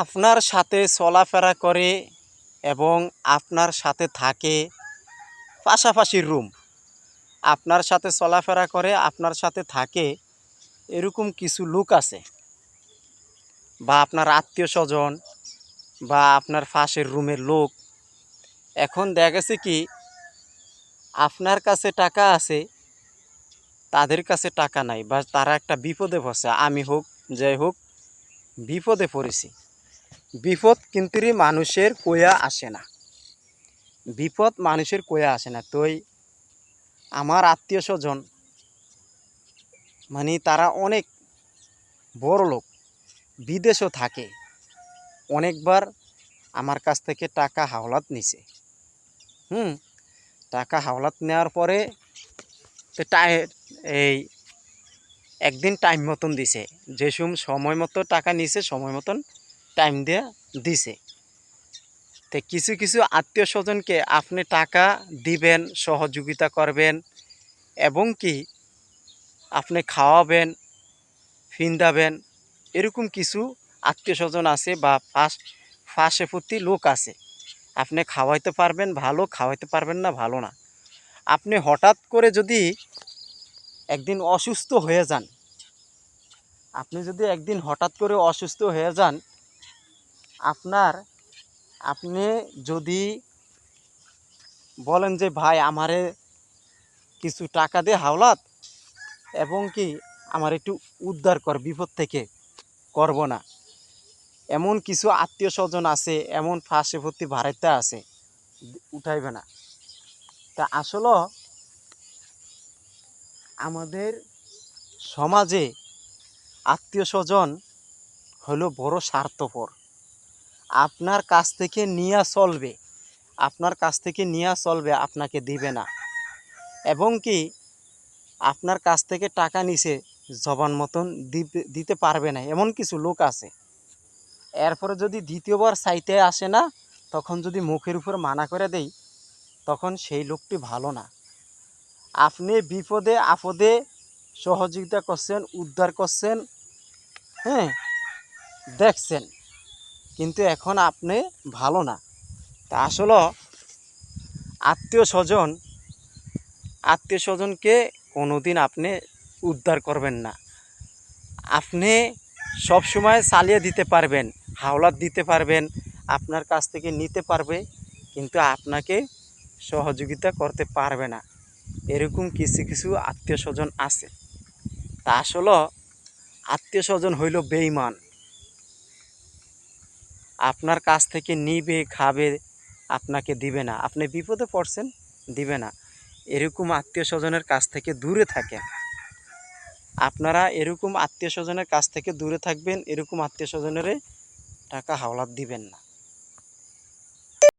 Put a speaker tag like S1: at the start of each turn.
S1: আপনার সাথে চলাফেরা করে এবং আপনার সাথে থাকে, পাশাপাশি রুম, আপনার সাথে চলাফেরা করে আপনার সাথে থাকে এরকম কিছু লোক আছে, বা আপনার আত্মীয় স্বজন বা আপনার পাশের রুমের লোক। এখন দেখা গেছে কি, আপনার কাছে টাকা আছে, তাদের কাছে টাকা নাই, বা তারা একটা বিপদে পড়ছে, আমি হোক যাই হোক বিপদে পড়েছি। বিপদ কিন্তু মানুষের কয়া আসে না, বিপদ মানুষের কয়া আসে না। তোই আমার আত্মীয় স্বজন মানে তারা অনেক বড় লোক, বিদেশও থাকে, অনেকবার আমার কাছ থেকে টাকা হাওলাত নিছে। টাকা হাওলাত নেওয়ার পরে এই একদিন টাইম মতন দিছে, যে সময় মতো টাকা নিছে সময় মতন টাইম দিয়ে দিছে। তো কিছু কিছু আত্মীয় স্বজনকে আপনি টাকা দিবেন, সহযোগিতা করবেন, এবং কি আপনি খাওয়াবেন, ফিন্দাবেন, এরকম কিছু আত্মীয় স্বজন আছে বা পাশাপাশি লোক আছে। আপনি খাওয়াইতে পারবেন ভালো, খাওয়াইতে পারবেন না ভালো না। আপনি হঠাৎ করে যদি একদিন অসুস্থ হয়ে যান, আপনি যদি একদিন হঠাৎ করে অসুস্থ হয়ে যান, আপনি যদি বলেন যে ভাই আমারে কিছু টাকা দে হাওলাত, এবং কি আমার একটু উদ্ধার কর বিপদ থেকে, করব না। এমন কিছু আত্মীয় স্বজন আছে, এমন পাশাপাশি ভাড়াইতে আছে, উঠাইবে না। তা আসলে আমাদের সমাজে আত্মীয় স্বজন হলো বড় স্বার্থপর। আপনার কাছ থেকে নিয়ে চলবে, আপনার কাছ থেকে নিয়ে চলবে, আপনাকে দিবে না। এবং কি আপনার কাছ থেকে টাকা নিছে, জবান মতন দিতে পারবে না, এমন কিছু লোক আছে। এরপরে যদি দ্বিতীয়বার চাইতে আসে না, তখন যদি মুখের উপর মানা করে দেই, তখন সেই লোকটি ভালো না। আপনি বিপদে আপদে সহযোগিতা করছেন, উদ্ধার করছেন, হ্যাঁ দেখছেন, কিন্তু এখন আপনি ভালো না। তা আসলে আত্মীয় স্বজনকে কোনোদিন আপনি উদ্ধার করবেন না। আপনি সব সময় চালিয়ে দিতে পারবেন, হাওলাত দিতে পারবেন, আপনার কাছ থেকে নিতে পারবে, কিন্তু আপনাকে সহযোগিতা করতে পারবে না। এরকম কিছু কিছু আত্মীয় স্বজন আছে। তা আসলে আত্মীয় স্বজন হইল বেঈমান। আপনার কাছ থেকে নিবে, খাবে, আপনাকে দিবে না। আপনি বিপদে পড়ছেন, দিবে না। এরকম আত্মীয় স্বজনের কাছ থেকে দূরে থাকেন। আপনারা এরকম আত্মীয় স্বজনের কাছ থেকে দূরে থাকবেন, এরকম আত্মীয় স্বজনেরে টাকা হাওলাত দিবেন না।